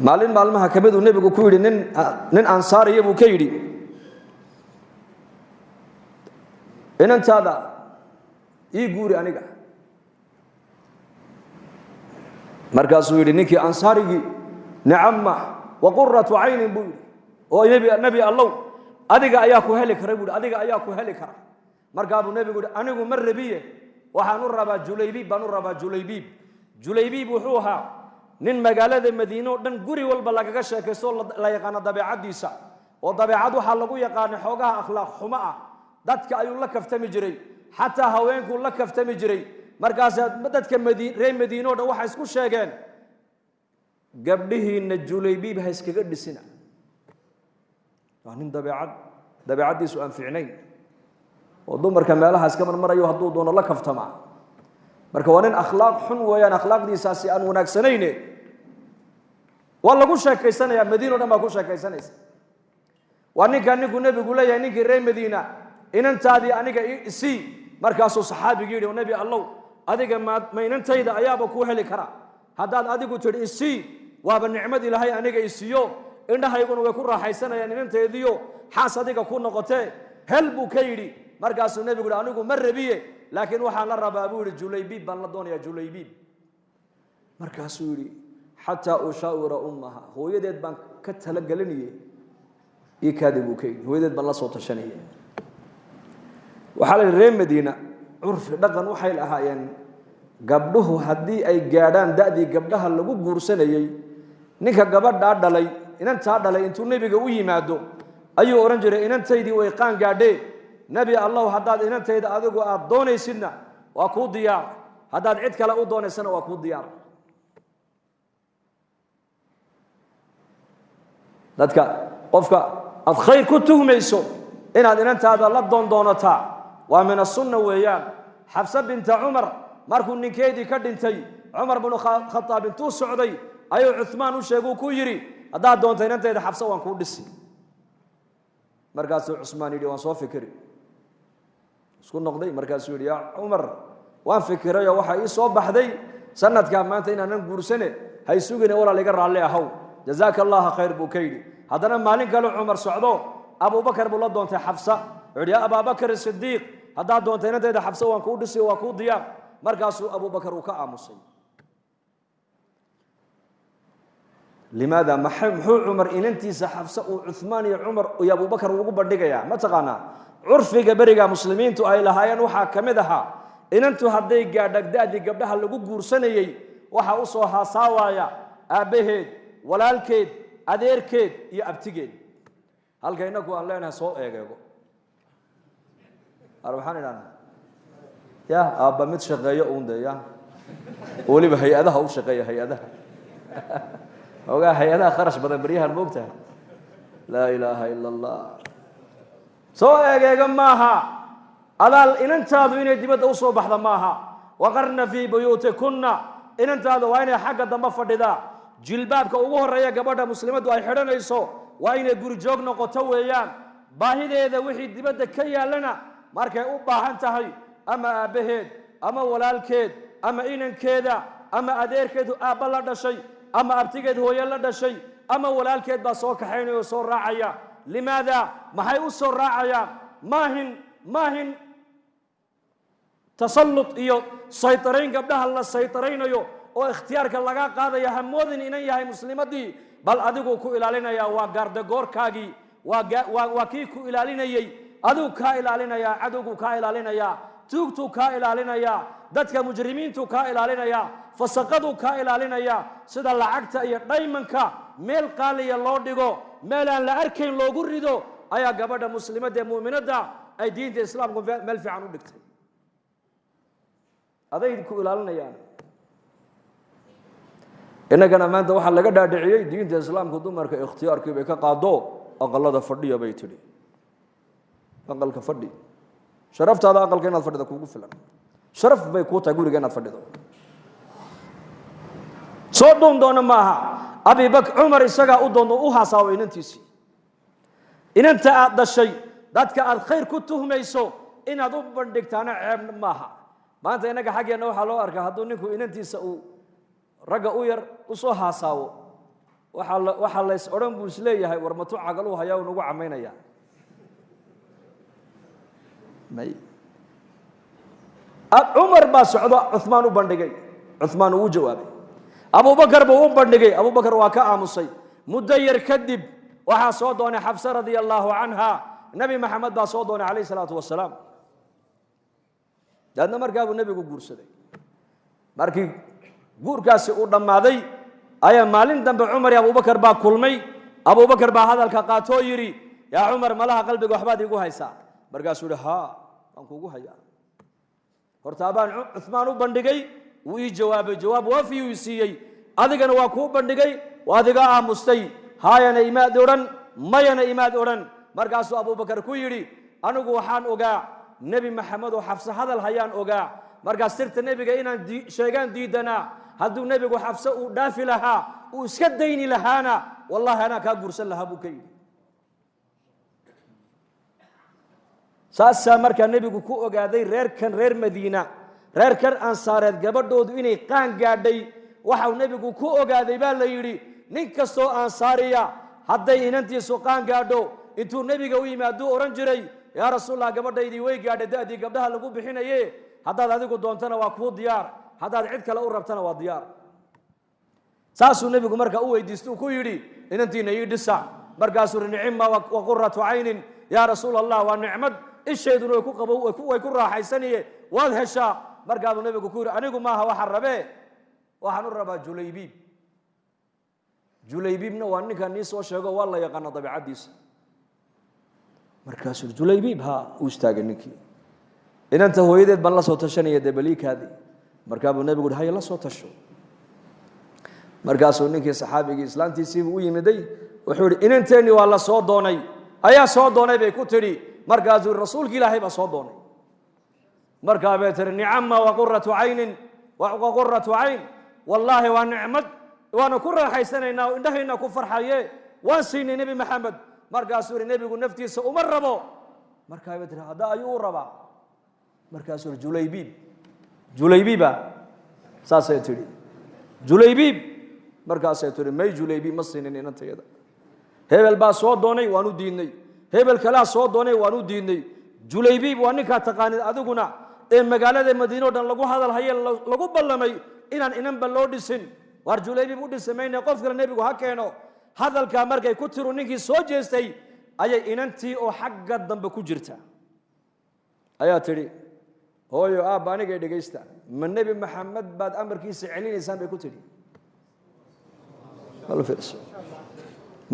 maalin maalmaha kamid uu nabigu ku yiri nin ansaariye buu ka yiri inantaada ii guuri aniga markaasuu yiri ninkii ansaarigi nacamma wa qurratu aynin buu oo nabi allah adiga ayaa ku heli kara buu adiga ayaa ku heli kara markaa buu nabigu anigu mar rabiye waxaan u rabaa julaybiib wuxuu ahaa nin magaalada madiino dhan guri walba lagaga sheekaysto la yaqaan dabeecadiisa oo dabeecad waxa lagu yaqaan xoogaha akhlaaq xumo ah dadka ayuu la kaftami jiray xataa haweenku la kaftami jiray markaas dadka reer madiino dhan waxa isku sheegeen gabdhihiina julaybiib ha iskaga dhisina waa nin dabeecadiisu aan fiicnayn oo dumarka meelaha iska marmarayo hadduu doono la kaftama marka waa nin akhlaaq xun weeyaan akhlaaqdiisaasi aan wanaagsanayn waa lagu sheekaysanaya madiino dhan baa ku sheekaysanaysa waa ninku nabigu leeyahay ninkii reer madiina inantaadii aniga isii markaasuu saxaabigii yidhi nabi allow adiga ma inantayda ayaaba ku heli kara haddaad adigu tidhi isii waaba nicmad ilaahay aniga isiiyo indhahayguna way ku raaxaysanayaan inanteediyo xaas adiga ku noqotee hel buu ka yidhi markaasuu nabigu yidhi anigu ma rabiye laakiin waxaan la rabaa buu yidhi julaybiib baan la doonayaa julaybiib markaasuu yidhi xataa ushaawira ummaha hooyadeed baan ka talagelinayay ii kaadi buu ka yidhi hooyadeed baan la soo tashanayay waxaa la yidhi reer madiina curfi dhaqan waxay lahaayeen gabdhuhu haddii ay gaadhaan da'dii gabdhaha lagu guursanayey ninka gabadhaa dhalay inantaa dhalay intuu nebiga u yimaado ayuu odhan jiray inantaydii way qaan gaadhee nebi allahu haddaad inantayda adigu aad doonaysidna waa kuu diyaar haddaad cid kale u doonaysana waa kuu diyaar dadka qofka aad khayr ku tuhmayso inaad inantaada la doondoonataa waa min asunna weeyaan xabsa binta cumar markuu ninkeedii ka dhintay cumar binu khataab intuu socday ayuu cuthmaan u sheeguu ku yidhi haddaad doonto inantayda xabsa waan kuu dhisi markaasuu cusmaan yidhi waan soo fikiri isku noqday markaasuu yidhi yaa cumar waan fikirayoo waxaa ii soo baxday sanadkaa maanta inaanan guursane hay sugine walaal iga raalli ahow jazaaka allaha khayr buu ka yidhi haddana maalin kale cumar socdo abubakar buu la doontay xabsa wuxuu yidhi yaa abaabakar sidiiq haddaad doonto inantayda xabsa waan kuu dhisi waa kuu diyaar markaasuu abubakar uu ka aamusay limaada muxuu cumar inantiisa xabsa uu cuthmaan iyo cumar iyo abubakar ugu bandhigayaa ma taqaanaa curfiga beriga muslimiintu ay lahaayeen waxaa ka mid ahaa inantu hadday gaadhagdaadii gabdhaha lagu guursanayey waxaa u soo haasaawaya aabbaheed walaalkeed adeerkeed iyo abtigeed halka inaku aan leenahay soo eegeego waxaan idhahnaa ya aabba mid shaqeeyo uun dee ya weliba hay-adaha u shaqeeya hay-adaha ogaa hay-adaha kharash badan baryahan moogtahay laa ilaaha ila allah soo eegeega maaha adaal inantaadu inay dibadda u soo baxda maaha waqarna fii buyuutikunna inantaadu waa inay xagga dambe fadhidaa jilbaabka ugu horeeya gabadha muslimaddu ay xidhanayso waa inay gurijoog noqoto weeyaan baahideeda wixii dibadda ka yaallana markay u baahan tahay ama aabbaheed ama walaalkeed ama inankeeda ama adeerkeedu aabba la dhashay ama abtigeed hooye la dhashay ama walaalkeed baa soo kaxaynaya oo soo raacaya limaada maxay u soo raacayaan maahin tasallut iyo saytarayn gabdhaha la saytaraynayo oo ikhtiyaarka laga qaadaya hamoodin inan yahay muslimadii bal adigu ku ilaalinaya waa gaardagoorkaagii waa kii ku ilaalinayey adigu kaa ilaalinaya cadowgu kaa ilaalinaya tuugtuu kaa ilaalinaya dadka mujrimiintu kaa ilaalinaya fasaqadu kaa ilaalinaya sida lacagta iyo dhaymanka meel qaaliya loo dhigo meel aan la arkayn loogu rido ayaa gabadha muslimadda ee mu'minadda ay diinta islaamku meel fiican u dhigtay aday ku ilaalinayaan inagana maanta waxaa laga dhaadhiciyey diinta islaamku dumarka ikhtiyaarkii bay ka qaado aqalada fadhiya bay tidhi aqalka fadhi sharaftaada aqalka inaad fadhida kuugu filan sharaf bay kuu tahay guriga inaad fadhido soo dhuun doona maaha abibakr cumar isagaa u doonto u haasaaway inantiisii inanta aad dhashay dadka aad khayr ku tuhmayso inaad u bandhigtaana ceeb maaha maanta inaga xaggeena waxaa loo arkaa hadduu ninku inantiisa uu ragga u yar u soo haasaawo waxa la is oran buu isleeyahay war matu cagalu hayaa uu nagu camaynaya may Umar baa socdo Uthman u bandhigay Uthman uu jawaabay Abu Bakar buu u bandhigay Abu Bakar waa ka aamusay muddo yar kadib waxa soo doonay Xafsa radiyallahu anha Nabi Muhammad baa soo doonay alayhi salaatu wasalaam dadna markaa uu nabigu guursaday markii guurkaasi uu dhamaaday ayaa maalin dambe Umar iyo Abu Bakar baa kulmay Abu Bakar baa hadalka qaato yiri yaa Umar malaha qalbiga waxbaad igu haysaa markaas uu ha aan kugu hayaa hortaabaan Uthman u bandhigay uu ii jawaabay jawaab waafi uu siiyay adigana waa ku bandhigay waadiga aamustay haayana imaad oran mayana imaad oran markaas Abu Bakar ku yiri anigu waxaan ogaa Nabi Muhammad oo Xafsa hadal hayaan ogaa markaas sirta nabiga inaan sheegan diidana hadduu nabigu Xafsa uu dhaafi lahaa uu iska dayni lahaana wallahi ana ka guursan lahaa buu kay saasa marka nabigu ku ogaaday reerkan reer Madiina reerkan ansaareed gabadhoodu inay qaan gaadhay waxa uu nabigu ku ogaaday baa la yiri nin kasto ansaariya hadday inantiisu qaan gaadho intuu nabiga u yimaado oran jiray ya rasuulullah gabadhaydii way gaadhay daadii gabdhaha lagu bixinaye haddaad adigu doontana waa ku diyaar haddaad cid kale u rabtana waa diyaar saasuu nabigu marka u weydiistay ku yiri inantiina ii dhisa markaasuu nicma wa qurratu aynin ya rasuulullah wa ni'mad isheeduna way ku qabow way ku raaxaysaniye waad heshaa markaasuu nabigu ku yiri anigu maaha waxa rabee waxaan u rabaa Julaybibna waa ninkan ii soo sheego waa la yaqaan dabiicadiisa markaasuu Julaybib ha u istaagay ninkii inanta hooyadeed ban la soo tashanaya dabaliikaadi markaabuu nabigu hay la soo tasho markaasuu ninkii saxaabigii islaantiisii u yimiday wuxuu yiri inanteeni waa la soo doonay ayaa soo doonay bay ku tiri markaasuu rasuulkii Ilaahay ba soo doonay markaa bay tiri ni'ama wa qurratu aynin wa qurratu ayn wallahi wa ni'mad waana ku raaxaysanayna indhahayna ku farxaye waan siinay nabi Muhammad markaasuu nabigu naftiisa uma rabo markaa bay tiri hada ayuu rabaa markaasuu Julaybiba saasay tiri Julaybib markaasay tiri may Julaybib ma siinin inantayada hebel baa soo doonay waanu diidnay hebel kala soo doonay waanu diidnay Julaybib waa ninka taqaanid adiguna ee magaalada Madiina oo dhan lagu hadal hayay lagu ballamay inaan inanba loo dhisin war Julaybib u dhisamayna qof kale nabigu ha keeno hadalka markay ku tiru ninkii soo jeestay ayay inantii oo xagga dambe ku jirta ayaa tiri hooyo aniga dhageysta ma nabi Muhammad baad amarkiisa celinaysan bay ku tiri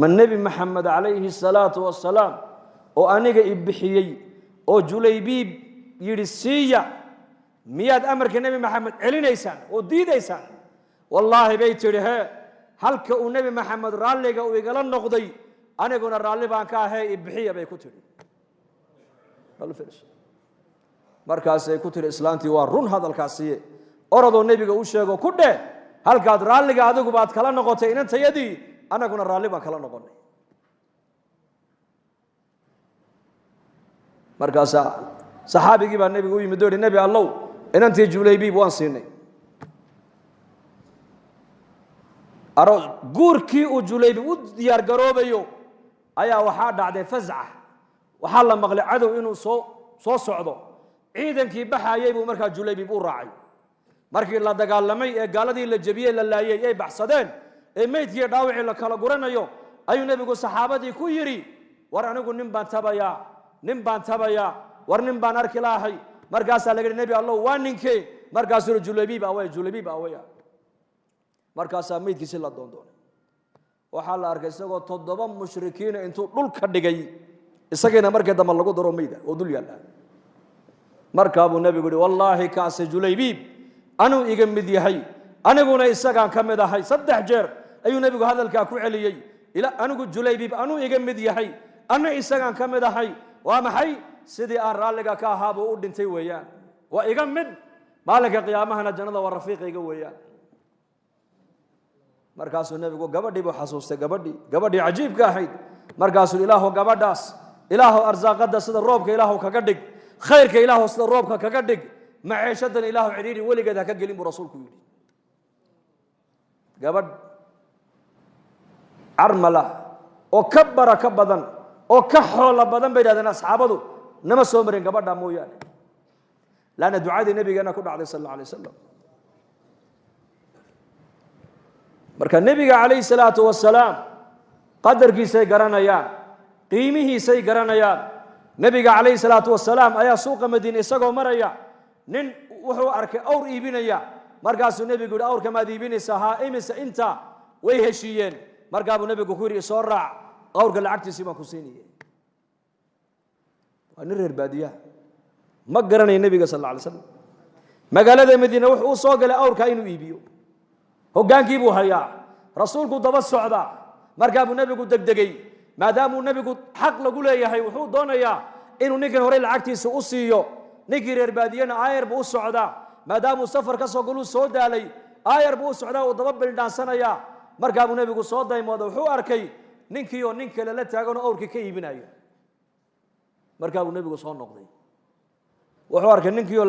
ma nabi Muhammad alayhi salatu wassalam oo aniga ibixiyay oo Julaybib yiri siiya miyaad amarka nabi Muhammad celinaysan oo diidaysan wallahi bay tiri halka uu nabi Muhammad raaliga uu igala noqday aniguna raali baan ka ahay ibixiya bay ku tiri markaas ay ku tiri islaantii waa run hadalkaasi orodoo nabiga u sheego ku dheh halkaad raaliga adigu baad kala noqotay inantayadii anaguna raali baan kala noqonay markaas saxaabigii baa nabiga u yimid oo nabi Allah inantii Julaybib waan siinay guurkii uu Julaybib u diyaar garoobayo ayaa waxa dhacday fazca waxa la maqlay cadow inuu soo socdo ciidankii baxayay buu markaa Julaybib u raacay markii la dagaalamay ee gaaladii la jabiyay la laayay ay baxsadeen ee meydkii dhaawacii la kala guranayo ayuu nabigu saxaabadii ku yiri war anigu nin baan tabaya war nin baan arki lahay markaas la yiri nabi Allah waa ninkee markaas Julaybib awaya markaas meydkiisa la doondoonay waxa la arkay isagoo 7 mushrikiin intuu dhulka dhigay isagana markii dambe lagu daro meeyda oo dul yaala markaa buu nabigu yiri wallahi kaas Julaybib anu iga mid yahay aniguna isagaan ka mid ahay 3 jeer ayuu nabigu hadalka ku celiyay ila anigu Julaybib anu iga mid yahay ana isagaan ka mid ahay waa maxay sidii aan raaliga ka ahaabo u dhintay weeyaan waa iga mid maalinka qiyaamahana jannada waa rafiiqiga weeyaan markaasuu nabigu gabadhii buu xasuustay gabadhii cajiibka ahayd markaasuu ilaahu gabadhaas ilaahu arsaaqada sida roobka ilaahu kaga dhig khayrka ilaahu sida roobka kaga dhig maciishadan ilaahu ciriiri weligeed ha ka gelin buu rasuulku yiri gabadh carmala oo ka baraka badan oo ka xoolo badan bay yiraahdeen asxaabadu nama soo marin gabadha mooyaane laana ducada nabigeena ku dhacday sallallahu alayhi wasallam marka nabiga alayhi salaatu wasalaam qadarkiisay garanayaan qiimihiisay garanayaan nabiga alayhi salaatu wasalaam ayaa suuqa madiina isagoo maraya nin wuxuu arkay awr iibinaya markaasuu nabigu yiri awrka ma iibinaysaa ha imisa inta way heshiiyeen markaabuu nabigu ku yiri soo raac awrka lacagtiisa ma ku siinayay waa nin reer baadiya ma garanay nabiga sallallahu alayhi wasallam magaalada madiina wuxuu soo galay awrka inuu iibiyo hogaankii buu hayaa rasuulku daba socda markaabuu nabigu degdegay maadaama nabigu xaq lagu leeyahay wuxuu doonayaa inuu ninkan hore lacagtiisa u siiyo ninkii reer baadiyana aayar buu u socdaa maadaama safar ka soo galuu soo daalay aayar buu u socdaa oo daba bildhaansanaya markaabuu nabigu soo daymooday wuxuu arkay ninkii oo nin kale la taagan oo awrkii ka iibinayo markaabuu nabigu soo noqday wuxuu arkay ninkii oo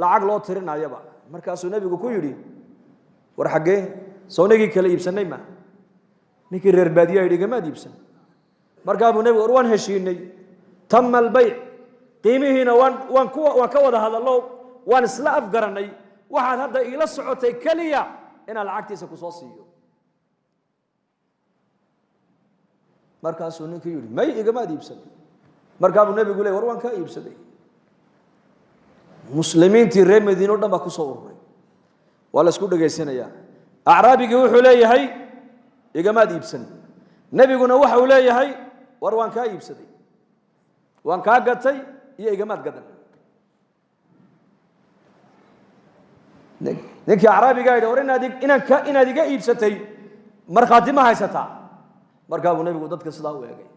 lacag loo tirinayaba markaasuu nabigu ku yiri war xagee soonigii kala iibsanay ma ninkii reer baadiya yidhi gama iibsan markaabuu nabigu waan heshiinay tamma albay' qiimihiina waan ka wada hadallo waan isla afgaranay waxaad hadda ila socotay kaliya inaan lacagtiisa ku soo siiyo markaasuu ninkii yidhi may igama iibsan markaabuu nabigu leeyahay war waan ka iibsaday muslimiintii reer madiina oo dhan baa ku soo ururay waa la isku dhageysanayaa acraabigii wuxuu leeyahay igamaad iibsan nabiguna waxa uu leeyahay war waan kaa iibsaday waan kaa gatay iyo igamaad gadan ninkii acraabiga yidhi war inaad iga iibsatay markhaati ma haysataa markaabuu nabigu dadka sidaa u eegay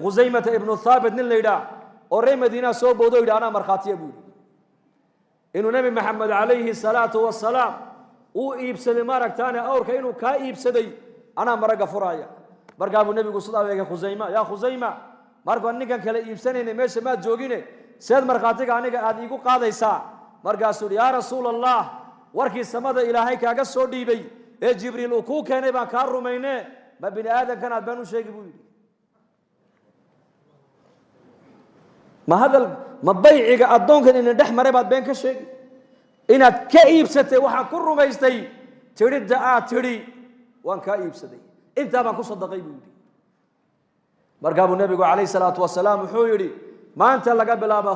khusaymata ibnu thaabit nin la yidhaah oo reer madiina soo boodo yidhi anaa markhaatiya buu yidhi inuu nabi maxamed calayhi salaatu wasalaam uu iibsaday maaragtaane awrka inuu kaa iibsaday anaa maraga furaaya markaabuu nabigu sidaa u eegay khusayma yaa khusayma markaan ninkan kale iibsanayna meesha maad joogine seed markhaatiga aniga aad iigu qaadaysaa markaasuu yidhi yaa rasuula allah warkii samada ilaahay kaaga soo dhiibay ee jibriil uu kuu keenay baan kaa rumayne ma bini aadamkan aad baan u sheegi buu yidhi ma bayciga addoonkan ina dhex maray baad been ka sheegi inaad ka iibsatay waxaan ku rumaystay tiridda aad tidhi waan kaa iibsaday intaa baan ku sadaqay buu yidhi markaabuu nabigu calayhi salaatu wasalaam wuxuu yidhi maanta laga bilaaba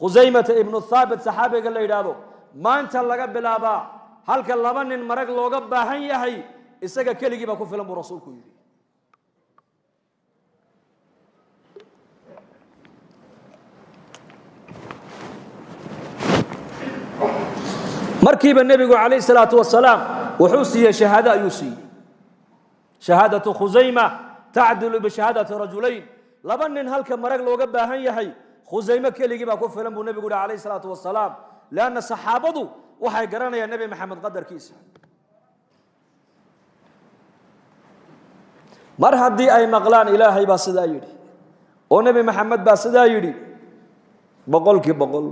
khusaymata ibnu thaabit saxaabiga la yidhaahdo maanta laga bilaabaa halka laba nin marag looga baahan yahay isaga keligii baa ku filan buu rasuulku yidhi markiiba nabigu calayhi salaatu wasalaam wuxuu siiyey shahaado ayuu siiyey shahaadatu khusayma tacdilu bishahaadati rajulayn laba nin halka marag looga baahan yahay khusayme keligii baa ku filan buu nabigu yihi calayhi salaatu wasalaam leanna saxaabadu waxay garanayaan nebi maxamed qadarkiisa mar haddii ay maqlaan ilaahay baa sidaa yidhi oo nebi maxamed baa sidaa yidhi boqolkii boqol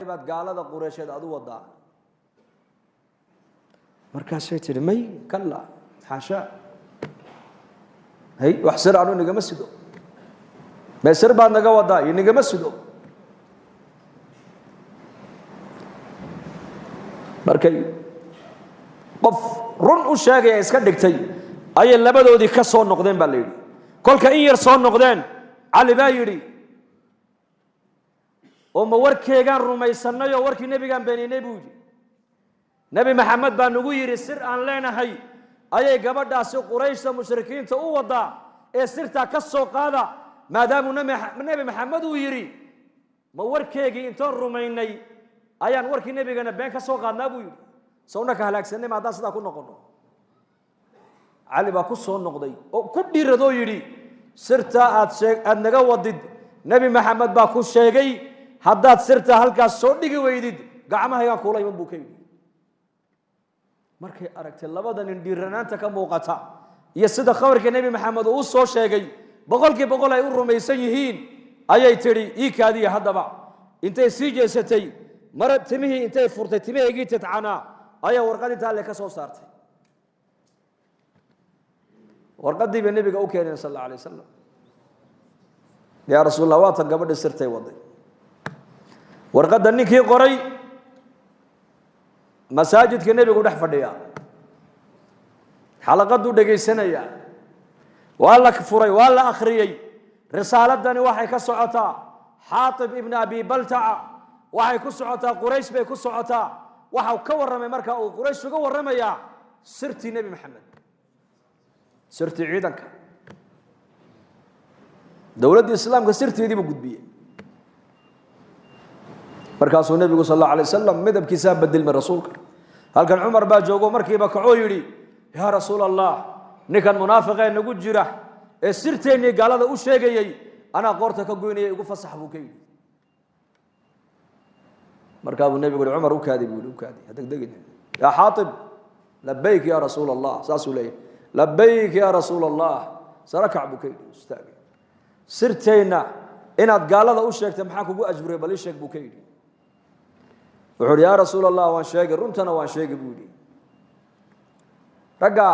baad gaalada qureysheed aad u wadaa markaasay tidhi may kalla xaasha hay wax sir anu nigama sido may sir baad naga wadaa iyo nigama sido markay qof run u sheegaya iska dhigtay ayay labadoodii ka soo noqdeen baa la yidhi kolka in yar soo noqdeen cali baa yidhi oo ma warkeegaan rumaysanay oo warkii nebigaan beeninay buu yidhi nebi maxamed baa nagu yidhi sir aan leenahay ayay gabadhaasi qurayshta mushrikiinta u wadaa ee sirtaa ka soo qaada maadaamuu nebi maxamed uu yidhi ma warkeegii intoon rumaynay ayaan warkii nebigana been ka soo qaadnaa buu yidhi sawna ka halaagsanay ma haddaan sidaa ku noqono cali baa ku soo noqday oo ku dhiiradoo yidhi sirtaa aad naga wadid nebi maxamed baa ku sheegay haddaad sirtaa halkaas soo dhigi weydid gacmahaygaan kuula iman buu ka yidhi markay aragtay labada nin dhiiranaanta ka muuqata iyo sida khabarka nebi maxamed uu soo sheegay boqolkii boqol ay u rumaysan yihiin ayay tidhi ii kaadiya haddaba intay sii jeesatay mara timihii intay furtay timaheygii tadcanaa ayaa warqad intaa le ka soo saartay warqadii bay nabiga u keeneen sallallahu alayhi wasallam yaa rasuul allah waatan gabadha sirtay waday warqadda ninkii qoray masaajidka nabigu dhex fadhiya xalaqadu dhageysanaya waa la furay waa la akhriyay risaaladani waxay ka socotaa xaatib ibn abi baltaca waxay ku socotaa quraysh bay ku socotaa waxa ka waramay marka uu quraysh uga waramaya sirtii nabi maxamed sirtii ciidanka dawladda islaamka sirteedii buu gudbiyay markaasuu nabigu sallallahu alayhi wasallam midabkiisa beddelmay rasuulka halkan umar baa joogo markiiba kacoo yiri yaa rasuul allah ninkan munaafiqay nagu jira ee sirteeni galada u sheegayay ana qoorta ka goynayay ugu fasax buu ka yiri markaa uu nabigu umar u kaadi degdegin ya xaatib labbayk ya rasuul allah saasuu leeyahay labbayk ya rasuul allah sarakac buu ka yiri ustaag sirteena inaad gaalada u sheegtay maxaa kugu ajburay bal sheeg buu ka yiri wuxuu yaa rasuul allah waan sheegay runtana waan sheegay buu yiri raga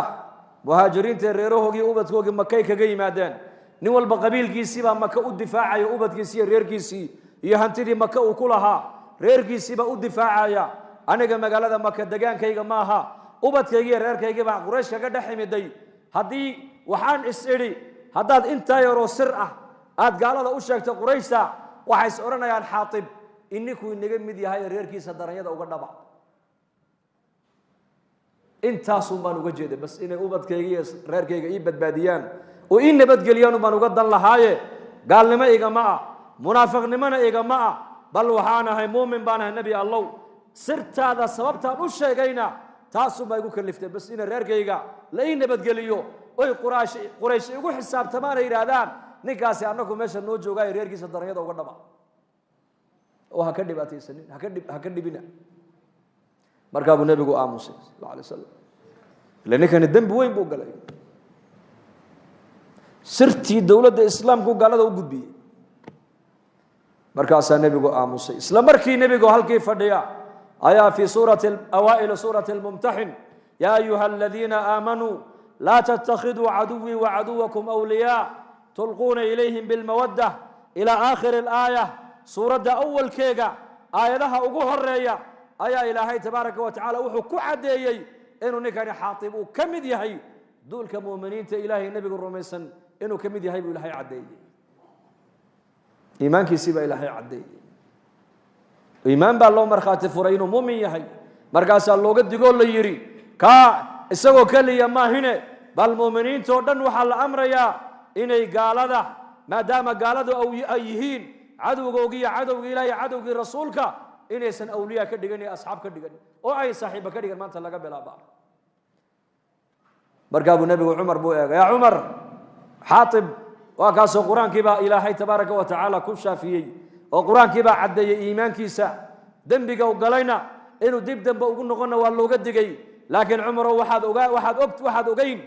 muhaajiriinta reerahoogii ubadkoogii makay kaga yimaadeen nin walba qabiilkiisii baa maka u difaacaya ubadkiisii iyo reerkiisii iyo hantidii maka uu ku lahaa reerkiisii baa u difaacaya aniga magaalada maka degaankayga ma aha ubadkayga iyo reerkayga baa quraysh kaga dhex imiday haddii waxaan is idhi haddaad intaa yaroo sir ah aad gaalada u sheegto qurayshta waxay is odhanayaan xaatib inninkuu inaga mid yahay reerkiisa daranyada uga dhaba intaasun baan uga jeeday bas inay ubadkayga iyo reerkayga ii badbaadiyaan oo ii nabadgeliyaan baan uga dan lahaaye gaalnimo igama ah munaafiqnimona igama ah bal waxaan ahay muumin baan ahay nabi allow sirtaada sababtaan u sheegayna taasun baa igu kaliftay bas inay reerkayga la ii nabadgeliyo oy quraysh igu xisaabtamaan ay yidhaahdaan ninkaasi annagu meesha noo joogaayo reerkiisa daranyada uga dhaba oo ha ka dhibaataysanin ha ka dhibina markaa buu nabigu aamusay sallallahu alayhi wasallam ila ninkani dambi weyn buu galay sirtii dawladda islaamku gaalada u gudbiyay markaasaa nabigu aamusay isla markii nabigu halkii fadhiya ayaa fi suurati awaa'il suurati almumtahin ya ayuha alladhina aamanuu laa tattakhiduu caduwii wa caduwakum awliyaa tulquuna ilayhim bilmawaddah ila aakhiri alaaya suuradda awalkeega aayadaha ugu horeeya ayaa ilaahay tabaaraka wa tacaala wuxuu ku cadeeyay inuu ninkani xaatib uu ka mid yahay duulka muuminiinta ilaahay nabigu rumaysan inuu ka mid yahay buu ilaahay cadeeyay iimaankiisii baa ilaahay cadeeyay iimaan baa loo markhaati furay inuu muumin yahay markaasaa looga digoo la yidhi kaa isagoo keliya maahine bal muuminiintoo dhan waxaa la amrayaa inay gaalada maadaama gaaladu ay yihiin cadowgoogii iyo cadowgii ilaahay cadowgii rasuulka inaysan awliya ka dhigan iyo asxaab ka dhigan oo ay saaxiiba ka dhigan maanta laga bilaaba markaa buu nabigu cumar buu eegay yaa cumar xaatib waa kaasoo qur-aankii baa ilaahay tabaaraka wa tacaala ku shaafiyey oo qur-aankii baa caddeeyey iimaankiisa dembiga u galayna inuu dib dambe ugu noqonna waa looga digay laakiin cumarow waxaad ogeyn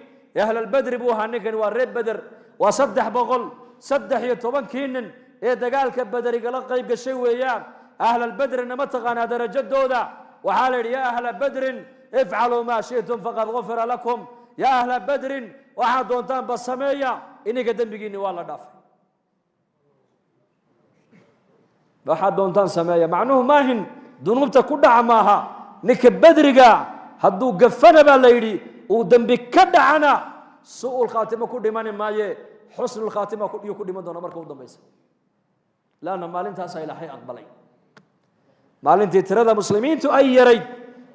ahlalbedri buu ahaa ninkani waa reer beder waa 313 nin ee dagaalka bederigala qayb gashay weeyaan ahlalbedrina ma taqaanaa darajadooda waxaa la yidhi yaa ahla bedrin ifcaluu maa shi'tum faqad gufira lakum yaa ahla bedrin waxaad doontaan ba sameeya ininka dembigiinni waa la dhaafay waxaad doontaan sameeya macnuhu maahin dunuubta ku dhaca maaha ninka bedriga hadduu gafana baa la yidhi uu dembi ka dhacana su'ul khaatimo ku dhimani maaye xusnul khaatima iyo ku dhiman doona marka u dambaysa laana maalintaas ay ilaahay aqbalay maalintii tirada muslimiintu ay yarayd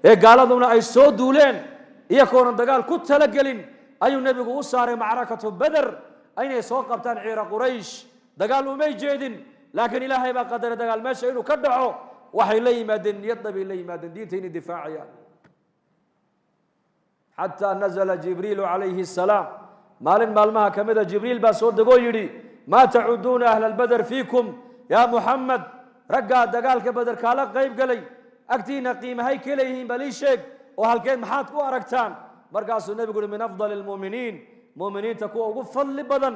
ee gaaladuna ay soo duuleen iyagoona dagaal ku talagelin ayuu nabigu u saaray macrakatu badr aynay soo qabtaan ciira quraysh dagaal umay jeedin laakiin ilaahay baa qadaray dagaal meesha inuu ka dhaco waxay la yimaadeen niyadda bay la yimaadeen diinta inay difaacayaan xataa nazala jibriilu calayhi salaam maalin maalmaha ka mida jibriil baa soo degoo yidhi maa tacuduuna ahla albadr fiikum yaa muxamed raggaa dagaalka beder kaala qayb galay agtiina qiimahay ka leeyihiin bal ii sheeg oo halkeed maxaad ku aragtaan markaasuu nebigu uhi min afdali almu'miniin mu'miniinta kuwa ugu fadli badan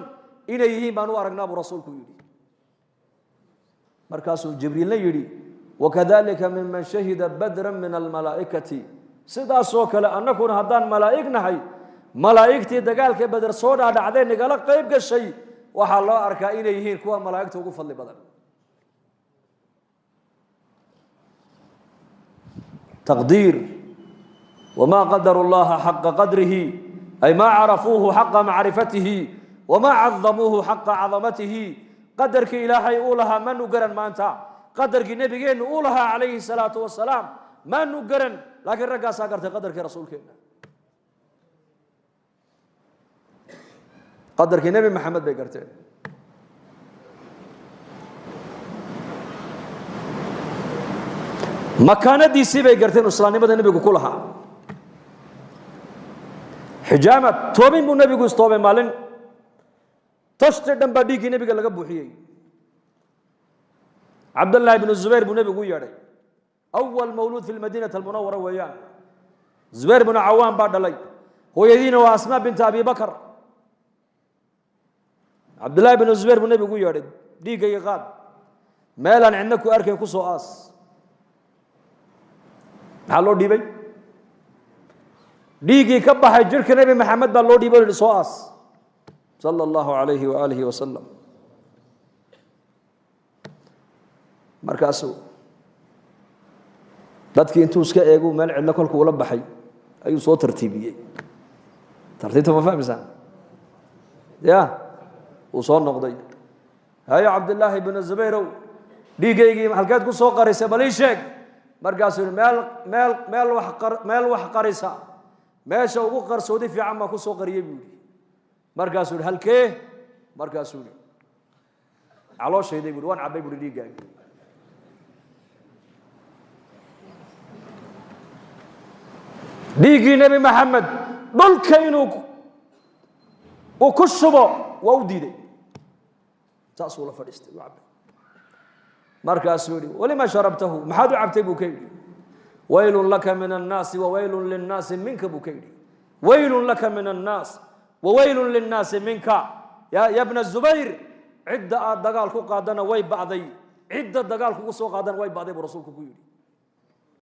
inay yihiin baan u aragnaa buu rasuulku yidhi markaasuu jibriilna yidhi wakadalika miman shahida badran min almalaa'ikati sidaasoo kale annaguna haddaan malaa'ig nahay malaa'igtii dagaalka badar soo dhaadhacdee nagala qayb gashay waxaa loo arkaa inay yihiin kuwa malaa'igta ugu fadli badan taqdiir wamaa qadaru llaha xaqa qadrihi ay maa carafuuhu xaqa macrifatihi wamaa cadamuuhu xaqa cadamatihi qadarkii ilaahay uu lahaa manu garan maanta qadarkii nebigeennu uu lahaa calayhi salaatu wasalaam manu garan laakiin raggaasaa gartay qadarkii rasuulkeenna qadarkii nebi maxamed bay garteen makaanadiisii bay garteen islaamnimada nebigu ku lahaa xijaamad toobin buu nebigu istoobay maalin tashti dhan baa dhiiggii nebiga laga buuxiyey cabdullaahi bnu zubayr buu nebigu u yeedhay awal mawluud fi lmadiinati almunawara weeyaan zubayr bnu cawaan baa dhalay hooyadiina waa asmaa binta abi bakar cabdullaahi bnu zubayr buu nebigu u yeedhay dhiiggayga qaad meelaan cidna ku arkayn ku soo aas maxaa loo dhiibay dhiiggii ka baxay jirka nebi maxamed baa loo dhiibay o yihi soo aas sala allahu calayhi waaalihi wasalam markaasuu dadkii intuu iska eegu meel cidlo kolku ula baxay ayuu soo tartiibiyey tartiibta ma fahmaysaan ya uu soo noqday hayo cabdillaahi bnu zubayrow dhiiggaygii halkeed ku soo qarisay bal ii sheeg markaasuu yihi meel wax qarisa meesha ugu qarsoodi fiican baa ku soo qariyey buu yihi markaasuu yihi halkee markaasuu yihi calooshayday buui waan cabbay buui dhiiggaagi dhiiggii nebi maxamed dhulka inuu ku shubo waa u diiday saasuu la fadhiistay u cabbay markaasuu yihi walima sharabtahu maxaad u cabtay buu ka yidhi waylun laka min annaasi wawaylun linnaasi minka buu ka yidhi waylun laka min annaas wawaylun linnaasi minka ya bna zubayr cidda aad dagaal ku qaadana way ba'day cidda dagaal kugu soo qaadana way ba'day buu rasuulku ku yidhi